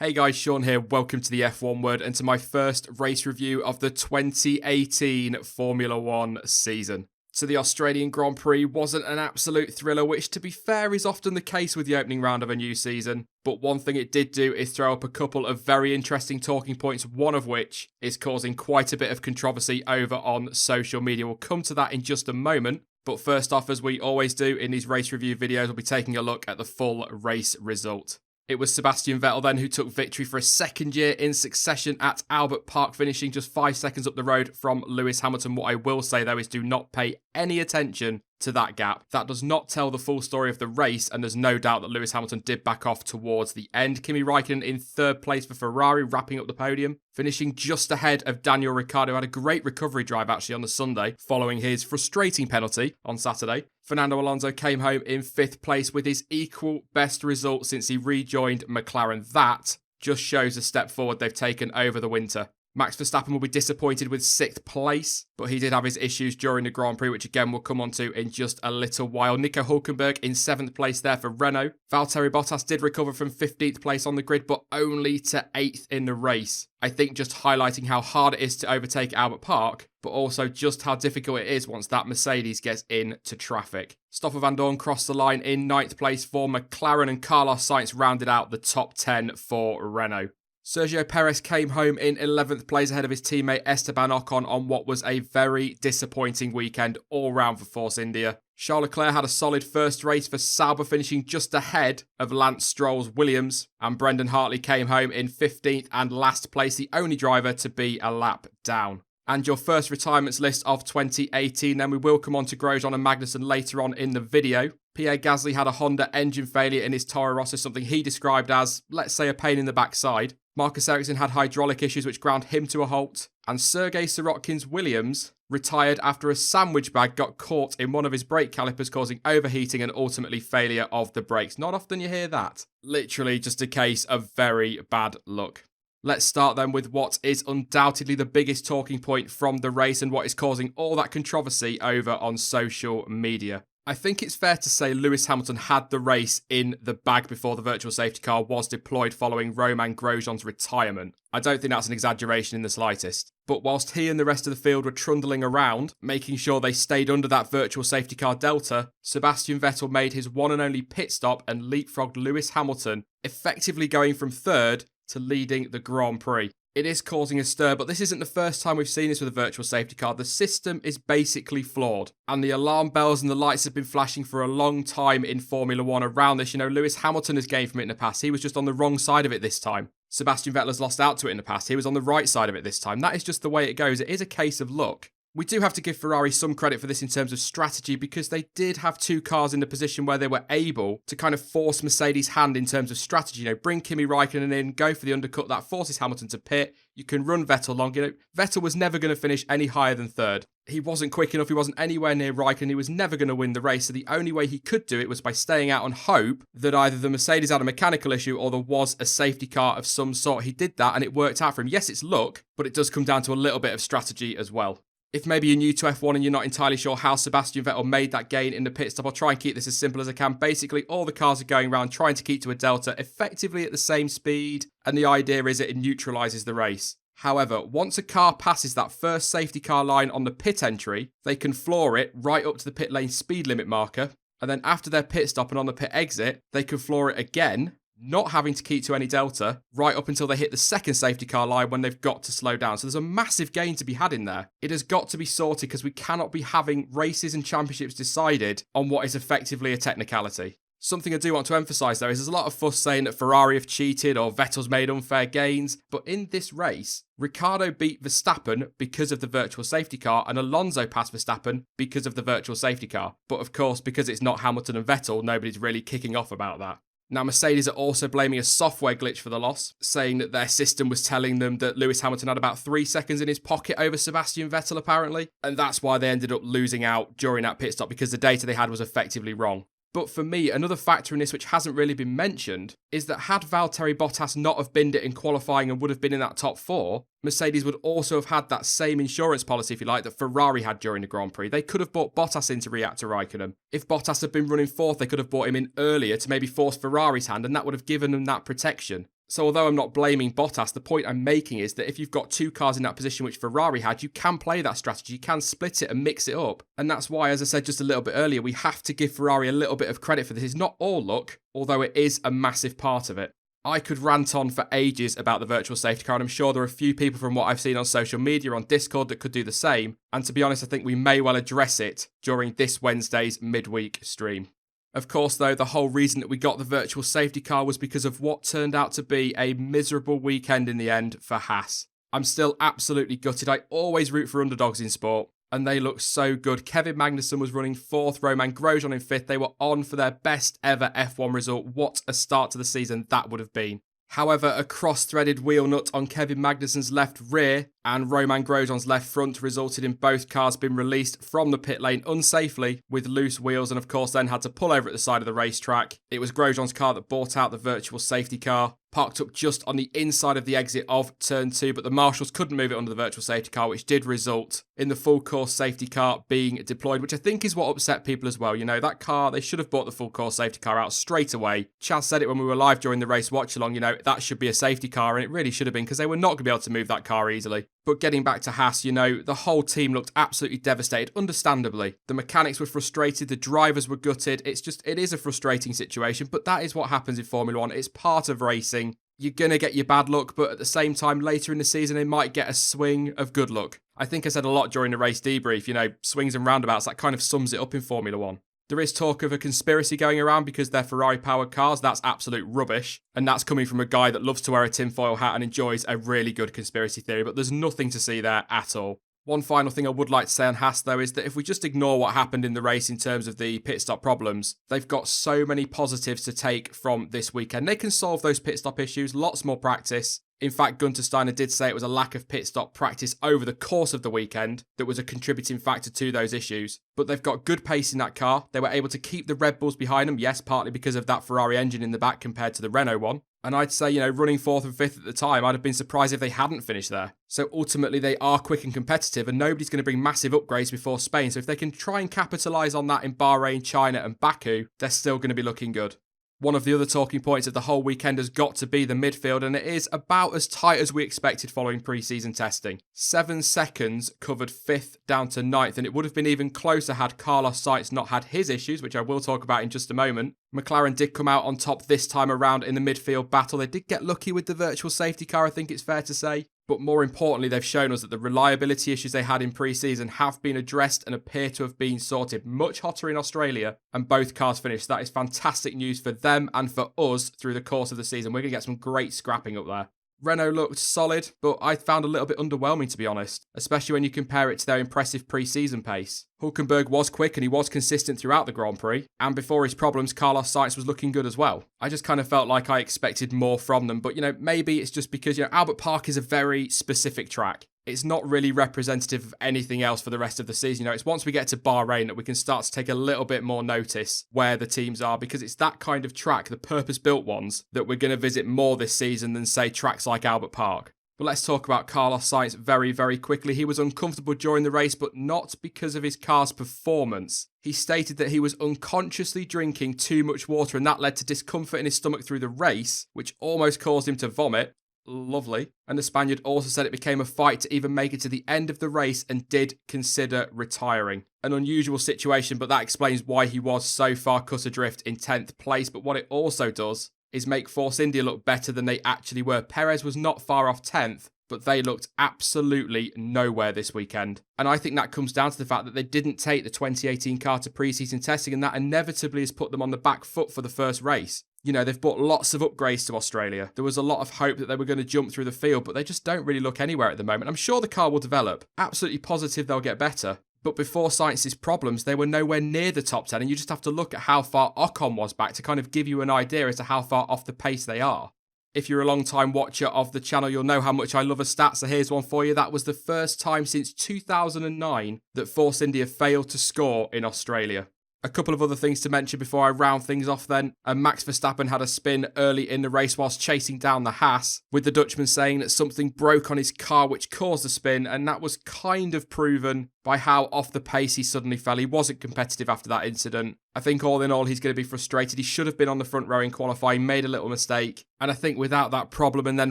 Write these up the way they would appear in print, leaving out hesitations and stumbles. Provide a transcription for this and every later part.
Hey guys, Sean here, welcome to the F1 Word and to my first race review of the 2018 Formula 1 season. So the Australian Grand Prix wasn't an absolute thriller, which to be fair is often the case with the opening round of a new season, but one thing it did do is throw up a couple of very interesting talking points, one of which is causing quite a bit of controversy over on social media. We'll come to that in just a moment, but first off, as we always do in these race review videos, we'll be taking a look at the full race result. It was Sebastian Vettel then who took victory for a second year in succession at Albert Park, finishing just 5 seconds up the road from Lewis Hamilton. What I will say though is do not pay any attention to that gap. That does not tell the full story of the race, and there's no doubt that Lewis Hamilton did back off towards the end. Kimi Raikkonen in third place for Ferrari, wrapping up the podium, finishing just ahead of Daniel Ricciardo. Had a great recovery drive actually on the Sunday, following his frustrating penalty on Saturday. Fernando Alonso came home in 5th place with his equal best result since he rejoined McLaren. That just shows a step forward they've taken over the winter. Max Verstappen will be disappointed with 6th place, but he did have his issues during the Grand Prix, which again we'll come on to in just a little while. Nico Hülkenberg in 7th place there for Renault. Valtteri Bottas did recover from 15th place on the grid, but only to 8th in the race. I think just highlighting how hard it is to overtake Albert Park, but also just how difficult it is once that Mercedes gets into traffic. Stoffel Vandoorne crossed the line in 9th place for McLaren, and Carlos Sainz rounded out the top 10 for Renault. Sergio Perez came home in 11th place ahead of his teammate Esteban Ocon on what was a very disappointing weekend all round for Force India. Charles Leclerc had a solid first race for Sauber, finishing just ahead of Lance Stroll's Williams, and Brendan Hartley came home in 15th and last place, the only driver to be a lap down. And your first retirements list of 2018, then we will come on to Grosjean and Magnussen later on in the video. Pierre Gasly had a Honda engine failure in his Toro Rosso, something he described as, let's say, a pain in the backside. Marcus Ericsson had hydraulic issues which ground him to a halt. And Sergei Sirotkin's Williams retired after a sandwich bag got caught in one of his brake calipers, causing overheating and ultimately failure of the brakes. Not often you hear that. Literally just a case of very bad luck. Let's start then with what is undoubtedly the biggest talking point from the race and what is causing all that controversy over on social media. I think it's fair to say Lewis Hamilton had the race in the bag before the virtual safety car was deployed following Romain Grosjean's retirement. I don't think that's an exaggeration in the slightest. But whilst he and the rest of the field were trundling around, making sure they stayed under that virtual safety car delta, Sebastian Vettel made his one and only pit stop and leapfrogged Lewis Hamilton, effectively going from 3rd to leading the Grand Prix. It is causing a stir, but this isn't the first time we've seen this with a virtual safety car. The system is basically flawed, and the alarm bells and the lights have been flashing for a long time in Formula 1 around this. You know, Lewis Hamilton has gained from it in the past. He was just on the wrong side of it this time. Sebastian Vettel has lost out to it in the past. He was on the right side of it this time. That is just the way it goes. It is a case of luck. We do have to give Ferrari some credit for this in terms of strategy, because they did have 2 cars in the position where they were able to kind of force Mercedes' hand in terms of strategy. You know, bring Kimi Raikkonen in, go for the undercut, that forces Hamilton to pit. You can run Vettel long. You know, Vettel was never going to finish any higher than 3rd. He wasn't quick enough. He wasn't anywhere near Raikkonen. He was never going to win the race. So the only way he could do it was by staying out and hope that either the Mercedes had a mechanical issue or there was a safety car of some sort. He did that and it worked out for him. Yes, it's luck, but it does come down to a little bit of strategy as well. If maybe you're new to F1 and you're not entirely sure how Sebastian Vettel made that gain in the pit stop, I'll try and keep this as simple as I can. Basically, all the cars are going around trying to keep to a delta effectively at the same speed, and the idea is it neutralises the race. However, once a car passes that first safety car line on the pit entry, they can floor it right up to the pit lane speed limit marker, and then after their pit stop and on the pit exit, they can floor it again, not having to keep to any delta, right up until they hit the second safety car line when they've got to slow down. So there's a massive gain to be had in there. It has got to be sorted because we cannot be having races and championships decided on what is effectively a technicality. Something I do want to emphasise though is there's a lot of fuss saying that Ferrari have cheated or Vettel's made unfair gains, but in this race, Ricciardo beat Verstappen because of the virtual safety car and Alonso passed Verstappen because of the virtual safety car. But of course, because it's not Hamilton and Vettel, nobody's really kicking off about that. Now, Mercedes are also blaming a software glitch for the loss, saying that their system was telling them that Lewis Hamilton had about 3 seconds in his pocket over Sebastian Vettel, apparently, and that's why they ended up losing out during that pit stop, because the data they had was effectively wrong. But for me, another factor in this which hasn't really been mentioned is that had Valtteri Bottas not have binned it in qualifying and would have been in that top 4, Mercedes would also have had that same insurance policy, if you like, that Ferrari had during the Grand Prix. They could have bought Bottas in to react to Raikkonen. If Bottas had been running 4th, they could have bought him in earlier to maybe force Ferrari's hand, and that would have given them that protection. So although I'm not blaming Bottas, the point I'm making is that if you've got two cars in that position which Ferrari had, you can play that strategy, you can split it and mix it up. And that's why, as I said just a little bit earlier, we have to give Ferrari a little bit of credit for this. It's not all luck, although it is a massive part of it. I could rant on for ages about the virtual safety car, and I'm sure there are a few people from what I've seen on social media, on Discord, that could do the same. And to be honest, I think we may well address it during this Wednesday's midweek stream. Of course, though, the whole reason that we got the virtual safety car was because of what turned out to be a miserable weekend in the end for Haas. I'm still absolutely gutted. I always root for underdogs in sport, and they look so good. Kevin Magnussen was running 4th, Romain Grosjean in 5th. They were on for their best ever F1 result. What a start to the season that would have been. However, a cross-threaded wheel nut on Kevin Magnussen's left rear and Romain Grosjean's left front resulted in both cars being released from the pit lane unsafely with loose wheels, and of course then had to pull over at the side of the racetrack. It was Grosjean's car that brought out the virtual safety car, parked up just on the inside of the exit of turn 2, but the marshals couldn't move it under the virtual safety car, which did result in the full course safety car being deployed, which I think is what upset people as well. You know, that car, they should have brought the full course safety car out straight away. Chaz said it when we were live during the race watch along, you know, that should be a safety car, and it really should have been, because they were not going to be able to move that car easily. But getting back to Haas, you know, the whole team looked absolutely devastated, understandably. The mechanics were frustrated, the drivers were gutted. It is a frustrating situation, but that is what happens in Formula 1. It's part of racing. You're going to get your bad luck, but at the same time, later in the season, they might get a swing of good luck. I think I said a lot during the race debrief, you know, swings and roundabouts, that kind of sums it up in Formula 1. There is talk of a conspiracy going around because they're Ferrari-powered cars. That's absolute rubbish. And that's coming from a guy that loves to wear a tinfoil hat and enjoys a really good conspiracy theory, but there's nothing to see there at all. One final thing I would like to say on Haas, though, is that if we just ignore what happened in the race in terms of the pit stop problems, they've got so many positives to take from this weekend. They can solve those pit stop issues, lots more practice. In fact, Gunter Steiner did say it was a lack of pit stop practice over the course of the weekend that was a contributing factor to those issues. But they've got good pace in that car. They were able to keep the Red Bulls behind them, yes, partly because of that Ferrari engine in the back compared to the Renault one. And I'd say, you know, running 4th and 5th at the time, I'd have been surprised if they hadn't finished there. So ultimately, they are quick and competitive, and nobody's going to bring massive upgrades before Spain. So if they can try and capitalise on that in Bahrain, China and Baku, they're still going to be looking good. One of the other talking points of the whole weekend has got to be the midfield, and it is about as tight as we expected following pre-season testing. 7 seconds covered 5th down to 9th, and it would have been even closer had Carlos Sainz not had his issues, which I will talk about in just a moment. McLaren did come out on top this time around in the midfield battle. They did get lucky with the virtual safety car, I think it's fair to say. But more importantly, they've shown us that the reliability issues they had in pre-season have been addressed and appear to have been sorted. Much hotter in Australia, and both cars finished. That is fantastic news for them and for us through the course of the season. We're going to get some great scrapping up there. Renault looked solid, but I found a little bit underwhelming, to be honest, especially when you compare it to their impressive pre-season pace. Hülkenberg was quick and he was consistent throughout the Grand Prix, and before his problems, Carlos Sainz was looking good as well. I just kind of felt like I expected more from them, but, you know, maybe it's just because, you know, Albert Park is a very specific track. It's not really representative of anything else for the rest of the season. You know, it's once we get to Bahrain that we can start to take a little bit more notice where the teams are, because it's that kind of track, the purpose-built ones, that we're going to visit more this season than, say, tracks like Albert Park. But let's talk about Carlos Sainz very, very quickly. He was uncomfortable during the race, but not because of his car's performance. He stated that he was unconsciously drinking too much water, and that led to discomfort in his stomach through the race, which almost caused him to vomit. Lovely. And the Spaniard also said it became a fight to even make it to the end of the race and did consider retiring. An unusual situation, but that explains why he was so far cut adrift in 10th place. But what it also does is make Force India look better than they actually were. Perez was not far off 10th, but they looked absolutely nowhere this weekend. And I think that comes down to the fact that they didn't take the 2018 car to pre-season testing, and that inevitably has put them on the back foot for the first race. You know, they've brought lots of upgrades to Australia. There was a lot of hope that they were going to jump through the field, but they just don't really look anywhere at the moment. I'm sure the car will develop. Absolutely positive they'll get better. But before Sainz's problems, they were nowhere near the top 10, and you just have to look at how far Ocon was back to kind of give you an idea as to how far off the pace they are. If you're a long-time watcher of the channel, you'll know how much I love a stat, so here's one for you. That was the first time since 2009 that Force India failed to score in Australia. A couple of other things to mention before I round things off then. Max Verstappen had a spin early in the race whilst chasing down the Haas, with the Dutchman saying that something broke on his car which caused the spin, and that was kind of proven by how off the pace he suddenly fell. He wasn't competitive after that incident. I think all in all he's going to be frustrated. He should have been on the front row in qualifying, made a little mistake, and I think without that problem and then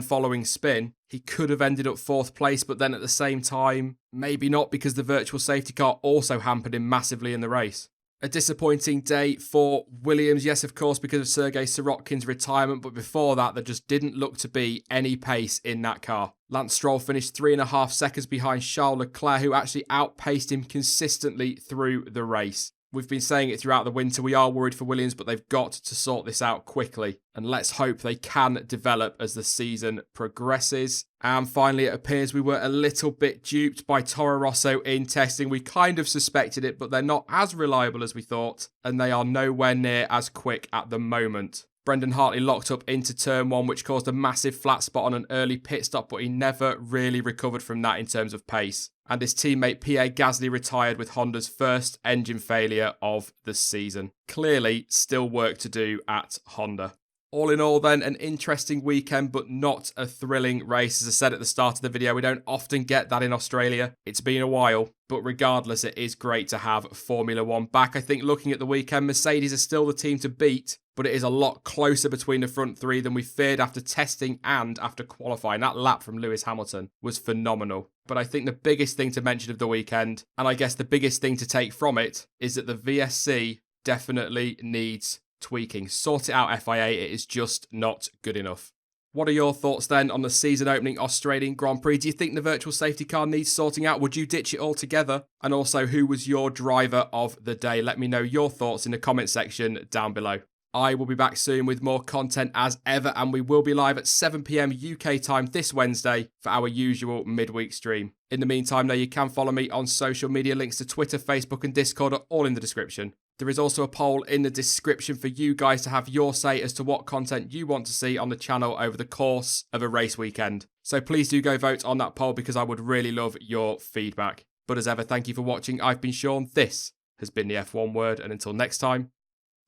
following spin, he could have ended up 4th place, but then at the same time, maybe not, because the virtual safety car also hampered him massively in the race. A disappointing day for Williams, yes, of course, because of Sergei Sirotkin's retirement, but before that, there just didn't look to be any pace in that car. Lance Stroll finished 3.5 seconds behind Charles Leclerc, who actually outpaced him consistently through the race. We've been saying it throughout the winter, we are worried for Williams, but they've got to sort this out quickly. And let's hope they can develop as the season progresses. And finally, it appears we were a little bit duped by Toro Rosso in testing. We kind of suspected it, but they're not as reliable as we thought, and they are nowhere near as quick at the moment. Brendan Hartley locked up into turn 1, which caused a massive flat spot on an early pit stop, but he never really recovered from that in terms of pace. And his teammate Pierre Gasly retired with Honda's first engine failure of the season. Clearly, still work to do at Honda. All in all then, an interesting weekend, but not a thrilling race. As I said at the start of the video, we don't often get that in Australia. It's been a while, but regardless, it is great to have Formula 1 back. I think looking at the weekend, Mercedes are still the team to beat, but it is a lot closer between the front three than we feared after testing and after qualifying. That lap from Lewis Hamilton was phenomenal. But I think the biggest thing to mention of the weekend, and I guess the biggest thing to take from it, is that the VSC definitely needs tweaking. Sort it out, FIA. It is just not good enough. What are your thoughts then on the season opening Australian Grand Prix? Do you think the virtual safety car needs sorting out? Would you ditch it altogether? And also, who was your driver of the day? Let me know your thoughts in the comment section down below. I will be back soon with more content as ever, and we will be live at 7 PM UK time this Wednesday for our usual midweek stream. In the meantime, though, you can follow me on social media. Links to Twitter, Facebook and Discord are all in the description. There is also a poll in the description for you guys to have your say as to what content you want to see on the channel over the course of a race weekend. So please do go vote on that poll because I would really love your feedback. But as ever, thank you for watching. I've been Sean. This has been the F1 Word, and until next time,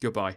goodbye.